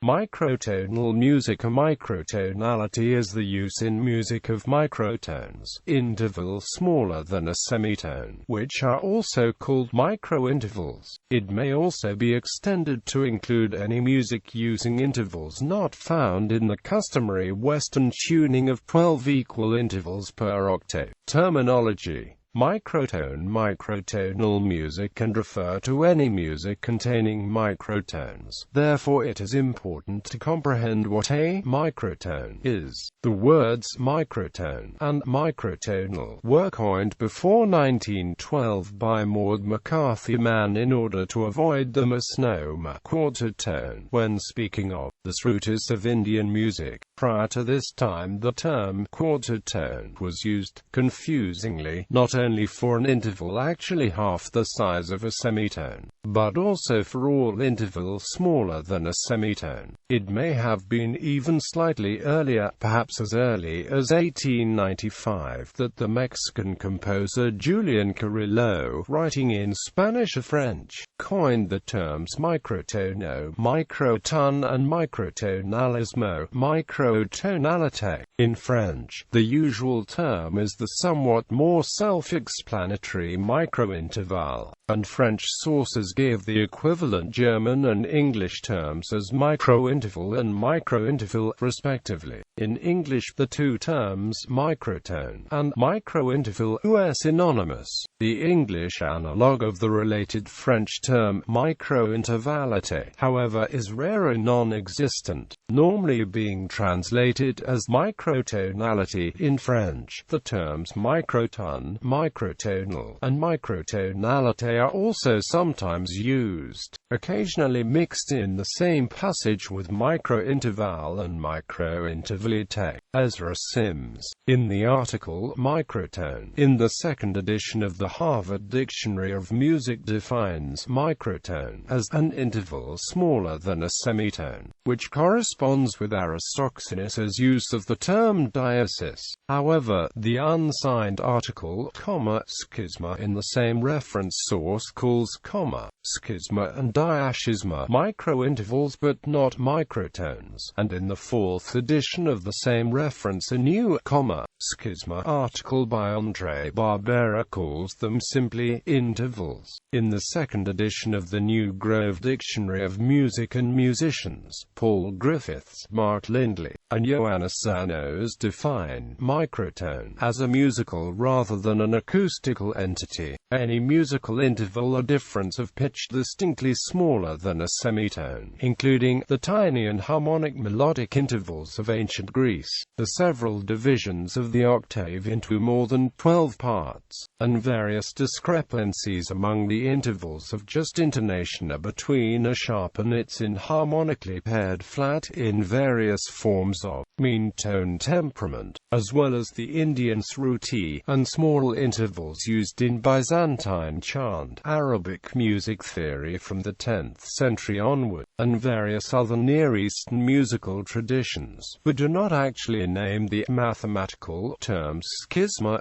Microtonal music. A microtonality is the use in music of microtones, intervals smaller than a semitone, which are also called microintervals. It may also be extended to include any music using intervals not found in the customary Western tuning of 12 equal intervals per octave. Terminology: microtone. Microtonal music can refer to any music containing microtones. Therefore it is important to comprehend what a microtone is. The words microtone and microtonal were coined before 1912 by Maud McCarthy Mann in order to avoid the misnomer quarter tone when speaking of the roots of Indian music. Prior to this time the term quarter tone was used, confusingly, not only for an interval actually half the size of a semitone, but also for all intervals smaller than a semitone. It may have been even slightly earlier, perhaps as early as 1895, that the Mexican composer Julian Carrillo, writing in Spanish or French, coined the terms microtono, microton and microtonalismo, microtonality. In French, the usual term is the somewhat more self-explanatory microinterval, and French sources give the equivalent German and English terms as microinterval and microinterval, respectively. In English, the two terms microtone and microinterval are synonymous. The English analogue of the related French term microintervality, however, is rare and non-existent, normally being translated as microtonality in French. The terms microton, microtonal, and microtonality are also sometimes used, occasionally mixed in the same passage with microinterval and microintervality. Ezra Sims, in the article Microtone, in the second edition of the Harvard Dictionary of Music, defines microtone as an interval smaller than a semitone, which corresponds with Aristophanes' use of the term diasis. However, the unsigned article, schisma, in the same reference source calls, schisma and diaschisma microintervals but not microtones, and in the fourth edition of the same reference a new, schisma article by André Barbera calls them simply intervals. In the second edition of the New Grove Dictionary of Music and Musicians, Paul Griffiths, Mark Lindley, and Ioannis Zanos define microtone as a musical rather than an acoustical entity, any musical interval or difference of pitch distinctly smaller than a semitone, including the tiny and harmonic melodic intervals of ancient Greece, the several divisions of the octave into more than 12 parts, and various discrepancies among the intervals of just intonation between a sharp and its inharmonically paired flat in various forms of mean tone temperament, as well as the Indian sruti, and small intervals used in Byzantine chant, Arabic music theory from the 10th century onward, and various other Near Eastern musical traditions, but do not actually name the mathematical terms schisma,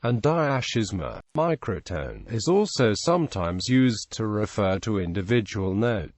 and diaschisma. Microtone is also sometimes used to refer to individual notes.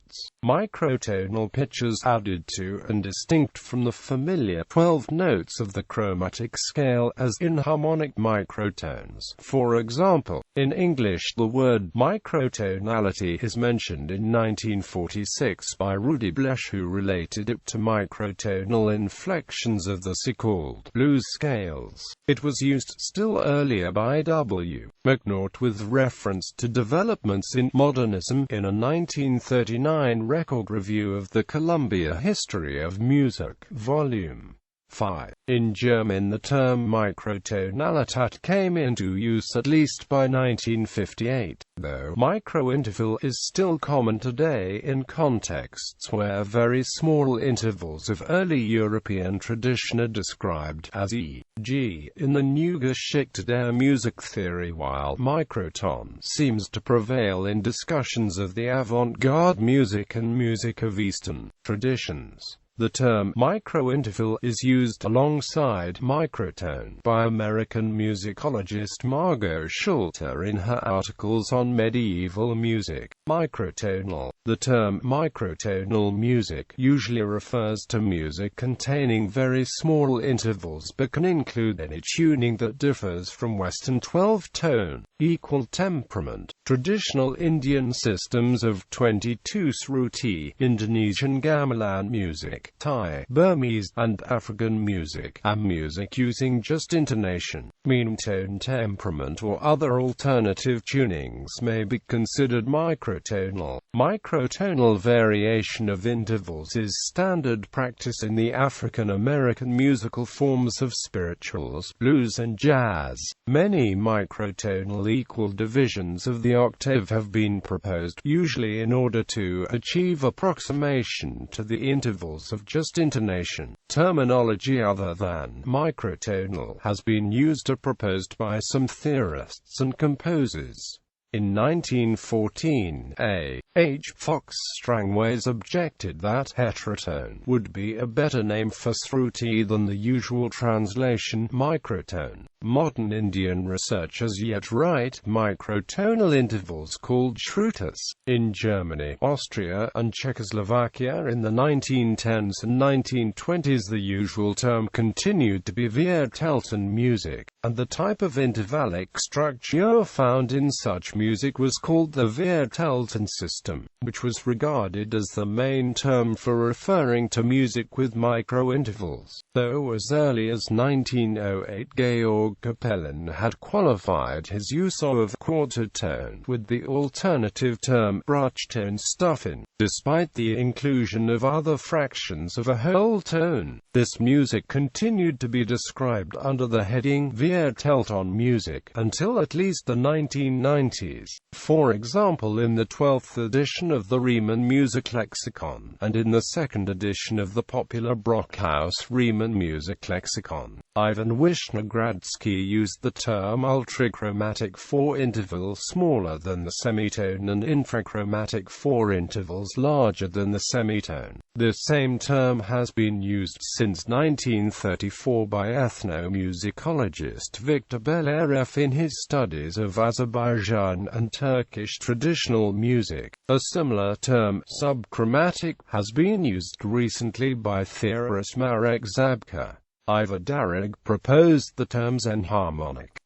Microtonal pitches added to and distinct from the familiar 12 notes of the chromatic scale as inharmonic microtones. For example, in English the word microtonality is mentioned in 1946 by Rudy Blesch, who related it to microtonal inflections of the so-called blues scales. It was used still earlier by W. McNaught with reference to developments in modernism in a 1939 record review of the Columbia History of Music, Volume 5. In German the term Microtonalität came into use at least by 1958, though microinterval is still common today in contexts where very small intervals of early European tradition are described as e.g. in the Neue Geschichte der Musik theory, while microton seems to prevail in discussions of the avant-garde music and music of Eastern traditions. The term microinterval is used alongside microtone by American musicologist Margot Schulter in her articles on medieval music. Microtonal. The term microtonal music usually refers to music containing very small intervals but can include any tuning that differs from Western 12-tone, equal temperament, traditional Indian systems of 22 Sruti, Indonesian gamelan music, Thai, Burmese, and African music, and music using just intonation, mean tone temperament or other alternative tunings may be considered microtonal. Microtonal variation of intervals is standard practice in the African American musical forms of spirituals, blues and jazz. Many microtonal equal divisions of the octave have been proposed, usually in order to achieve approximation to the intervals of just intonation. Terminology other than microtonal has been used or proposed by some theorists and composers. In 1914, A. H. Fox Strangways objected that heterotone would be a better name for Sruti than the usual translation microtone. Modern Indian researchers yet write microtonal intervals called shrutis. In Germany, Austria, and Czechoslovakia in the 1910s and 1920s the usual term continued to be Viertelton music, and the type of intervallic structure found in such music was called the Viertelton system, which was regarded as the main term for referring to music with microintervals. Though as early as 1908 Georg Capellin had qualified his use of quarter tone with the alternative term Bruchtonstufen, despite the inclusion of other fractions of a whole tone. This music continued to be described under the heading Viertelton music until at least the 1990s. For example, in the 12th edition of the Riemann Music Lexicon, and in the 2nd edition of the popular Brockhaus Riemann Music Lexicon, Ivan Wishnegradsky used the term ultrachromatic for intervals smaller than the semitone and infrachromatic for intervals larger than the semitone. This same term has been used since 1934 by ethnomusicologist Viktor Belarev in his studies of Azerbaijan and Turkish traditional music. A similar term, subchromatic, has been used recently by theorist Marek Zabka. Ivar Darag proposed the terms enharmonic.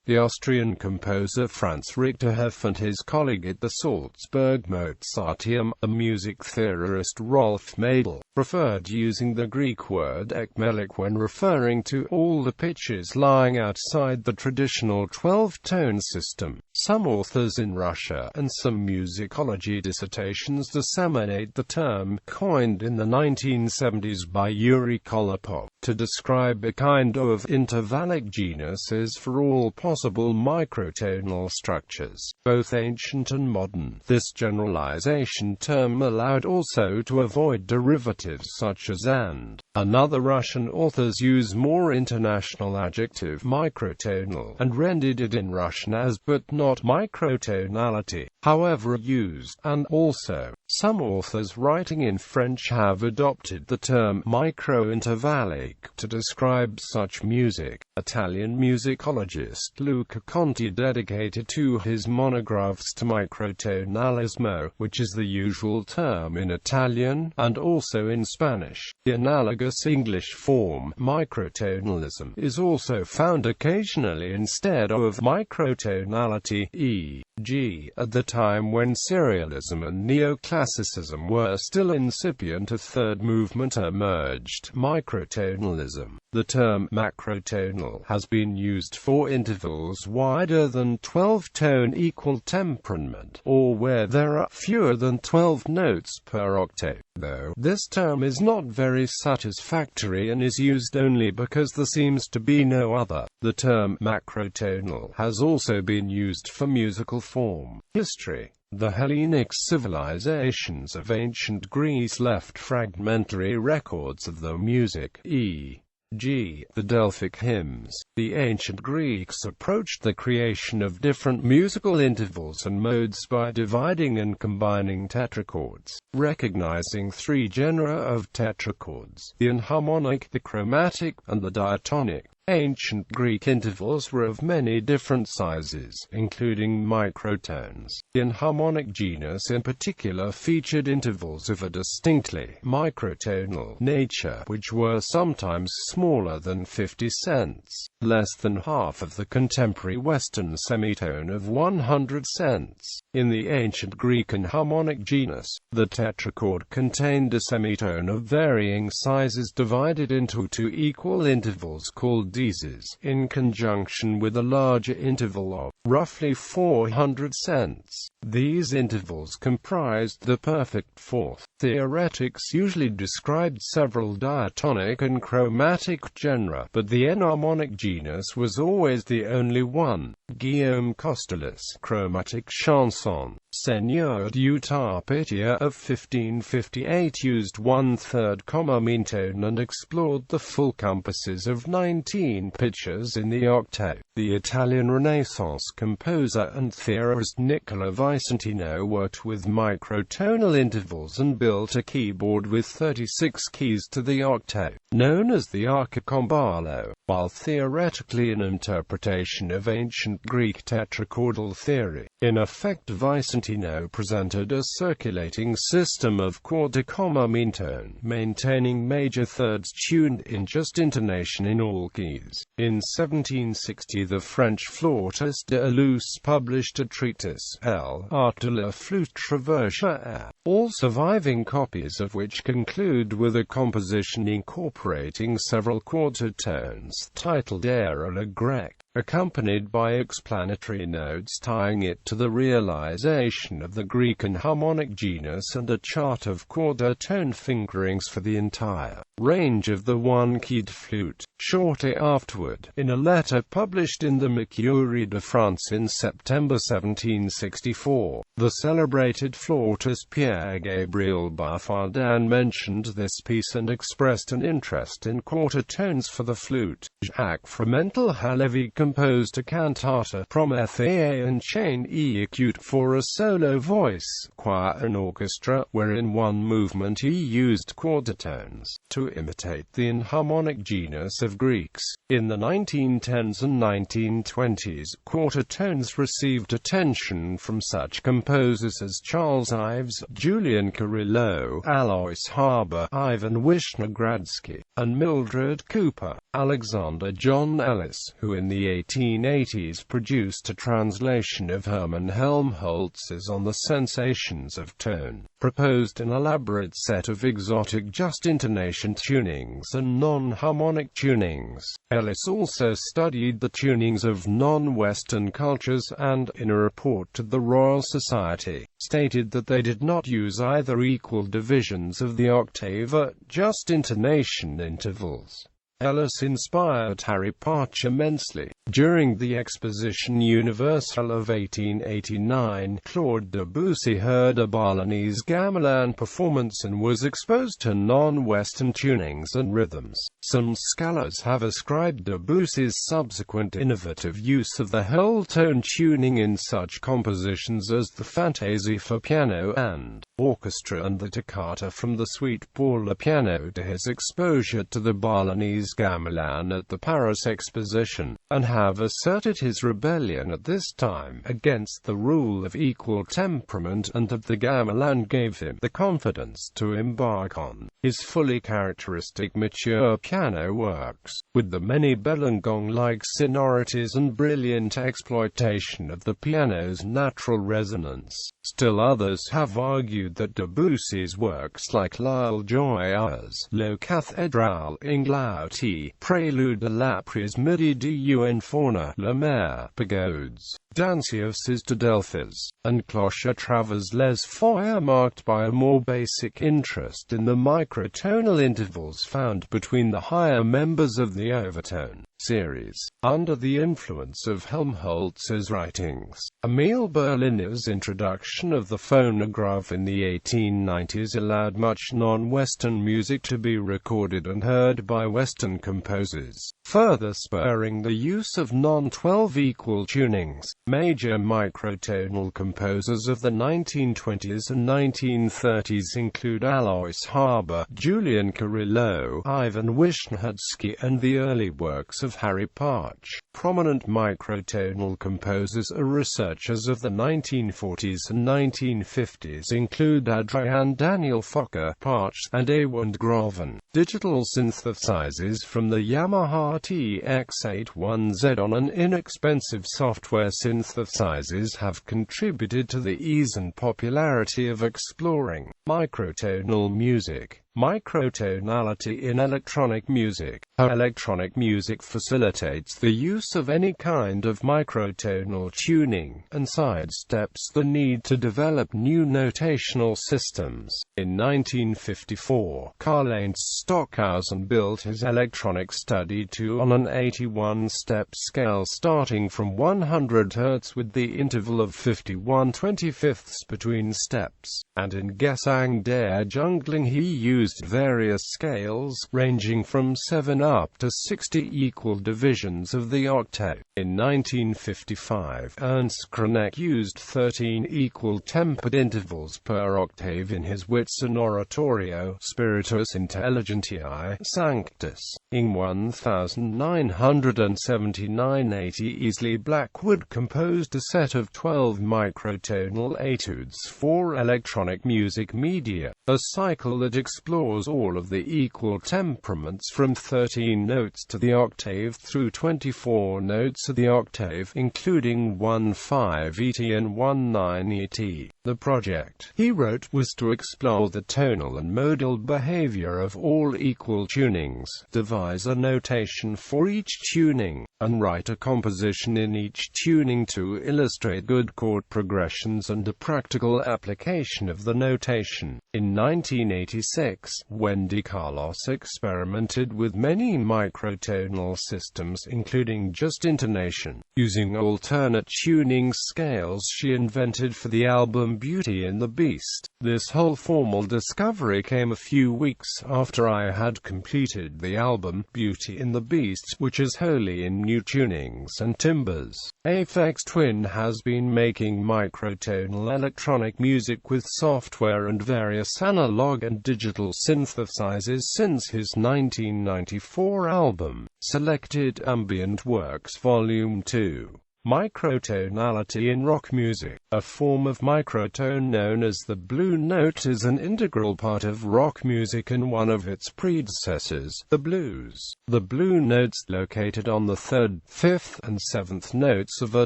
The Austrian composer Franz Richterhoff and his colleague at the Salzburg Mozarteum, the music theorist Rolf Madel, preferred using the Greek word ekmelik when referring to all the pitches lying outside the traditional 12-tone system. Some authors in Russia and some musicology dissertations disseminate the term, coined in the 1970s by Yuri Kolopov, to describe a kind of intervallic genuses for all possible microtonal structures, both ancient and modern. This generalization term allowed also to avoid derivatives such as and. Another Russian authors use more international adjective microtonal and rendered it in Russian as but not microtonality, however used, and also. Some authors writing in French have adopted the term microintervallic to describe such music. Italian musicologist Luca Conti dedicated to his monographs to microtonalismo, which is the usual term in Italian, and also in Spanish. The analogous English form, microtonalism, is also found occasionally instead of microtonality, e.g., at the time when serialism and neoclassicism were still incipient, a third movement emerged, microtonalism. The term macrotonal has been used for intervals wider than 12-tone equal temperament, or where there are fewer than 12 notes per octave, though this term is not very satisfactory and is used only because there seems to be no other. The term macrotonal has also been used for musical form. History. The Hellenic civilizations of ancient Greece left fragmentary records of the music, e. G. The Delphic hymns. The ancient Greeks approached the creation of different musical intervals and modes by dividing and combining tetrachords, recognizing three genera of tetrachords: the enharmonic, the chromatic, and the diatonic. Ancient Greek intervals were of many different sizes, including microtones. The enharmonic genus in particular featured intervals of a distinctly microtonal nature, which were sometimes smaller than 50 cents, less than half of the contemporary Western semitone of 100 cents. In the ancient Greek enharmonic genus, the tetrachord contained a semitone of varying sizes divided into two equal intervals called diezes, in conjunction with a larger interval of roughly 400 cents. These intervals comprised the perfect fourth. Theoretics usually described several diatonic and chromatic genera, but the enharmonic genus was always the only one. Guillaume Costellus, Chromatic Chanson, Seigneur d'Utarpetia of 1558, used 1/3 meantone and explored the full compasses of 19 pitches in the octave. The Italian Renaissance composer and theorist Nicola Vicentino worked with microtonal intervals and built a keyboard with 36 keys to the octave, known as the archicombalo. While theoretically an interpretation of ancient Greek tetrachordal theory, in effect Vicentino presented a circulating system of chord meantone, maintaining major thirds tuned in just intonation in all keys. In 1760 the French flautist de Luce published a treatise, L'Art de la flûte traversière, all surviving copies of which conclude with a composition incorporating several quarter tones, titled Air à la Grecque, accompanied by explanatory notes tying it to the realization of the Greek enharmonic genus and a chart of quarter tone fingerings for the entire range of the one-keyed flute. Shortly afterward, in a letter published in the Mercury de France in September 1764, the celebrated flautist Pierre-Gabriel Barfardin mentioned this piece and expressed an interest in quarter tones for the flute. Jacques Fromental Halévy composed a cantata Prométhée and Chaîne Écoute for a solo voice, choir and orchestra, where in one movement he used quarter tones to imitate the enharmonic genus of Greeks. In the 1910s and 1920s, quarter tones received attention from such composers as Charles Ives, Julian Carrillo, Alois Harbour, Ivan Wishnegradsky, and Mildred Cooper. Alexander John Ellis, who in the 1880s produced a translation of Hermann Helmholtz's On the Sensations of Tone, proposed an elaborate set of exotic just intonation tunings and non-harmonic tunings. Ellis also studied the tunings of non-Western cultures and, in a report to the Royal Society, stated that they did not use either equal divisions of the octave at just intonation intervals. Ellis inspired Harry Partch immensely. During the Exposition Universelle of 1889, Claude Debussy heard a Balinese gamelan performance and was exposed to non-Western tunings and rhythms. Some scholars have ascribed Debussy's subsequent innovative use of the whole tone tuning in such compositions as the Fantaisie for piano and orchestra and the Toccata from the Suite pour le piano to his exposure to the Balinese gamelan at the Paris Exposition, and have asserted his rebellion at this time against the rule of equal temperament, and that the gamelan gave him the confidence to embark on his fully characteristic mature piano works, with the many Belangong-like sonorities and brilliant exploitation of the piano's natural resonance. Still others have argued that Debussy's works like L'Île Joyeuse, Le Cathédrale Inglauti, Prélude à la Prise Midi du Fauna, La Mer, Pagodes, Dancios to Delphis, and Cloche Travers les Foyer, marked by a more basic interest in the microtonal intervals found between the higher members of the overtone series. Under the influence of Helmholtz's writings, Emil Berliner's introduction of the phonograph in the 1890s allowed much non-Western music to be recorded and heard by Western composers, further spurring the use of non-12 equal tunings. Major microtonal composers of the 1920s and 1930s include Alois Harber, Julian Carrillo, Ivan Wisniewski, and the early works of Harry Partch. Prominent microtonal composers or researchers of the 1940s and 1950s include Adrian Daniel Fokker, Partch, and Ewand Groven. Digital synthesizers from the Yamaha TX-81Z and inexpensive software synthesizers have contributed to the ease and popularity of exploring microtonal music. Microtonality in electronic music. How electronic music facilitates the use of any kind of microtonal tuning, and sidesteps the need to develop new notational systems. In 1954, Karl-Heinz Stockhausen built his electronic study tool on an 81-step scale starting from 100 Hz with the interval of 51/25 between steps, and in Gesang der Jungling he used various scales, ranging from 7 up to 60 equal divisions of the octave. In 1955, Ernst Krenek used 13 equal tempered intervals per octave in his Whitsun oratorio, Spiritus Intelligentiae Sanctus. In 1979, A.T. Easley Blackwood composed a set of 12 microtonal etudes for electronic music media, a cycle that explores all of the equal temperaments from 13 notes to the octave through 24 notes of the octave, including 1/5 ET and 1/9 ET. The project, he wrote, was to explore the tonal and modal behavior of all equal tunings, devise a notation for each tuning, and write a composition in each tuning to illustrate good chord progressions and a practical application of the notation. In 1986, Wendy Carlos experimented with many microtonal systems, including just intonation, using alternate tuning scales she invented for the album Beauty and the Beast. This whole formal discovery came a few weeks after I had completed the album Beauty and the Beast, which is wholly in new tunings and timbres. Aphex Twin has been making microtonal electronic music with software and various analog and digital synthesizers since his 1994 album, Selected Ambient Works Volume 2. Microtonality in rock music. A form of microtone known as the blue note is an integral part of rock music and one of its predecessors, the blues. The blue notes, located on the 3rd, 5th, and 7th notes of a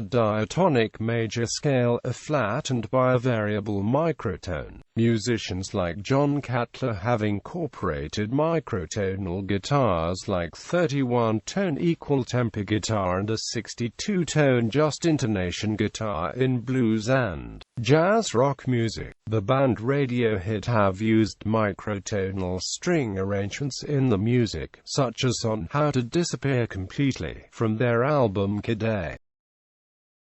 diatonic major scale, are flattened by a variable microtone. Musicians like John Cutler have incorporated microtonal guitars like 31-tone equal tempo guitar and a 62-tone just intonation guitar in blues and jazz rock music. The band Radiohead have used microtonal string arrangements in the music, such as on How to Disappear Completely, from their album Kid A.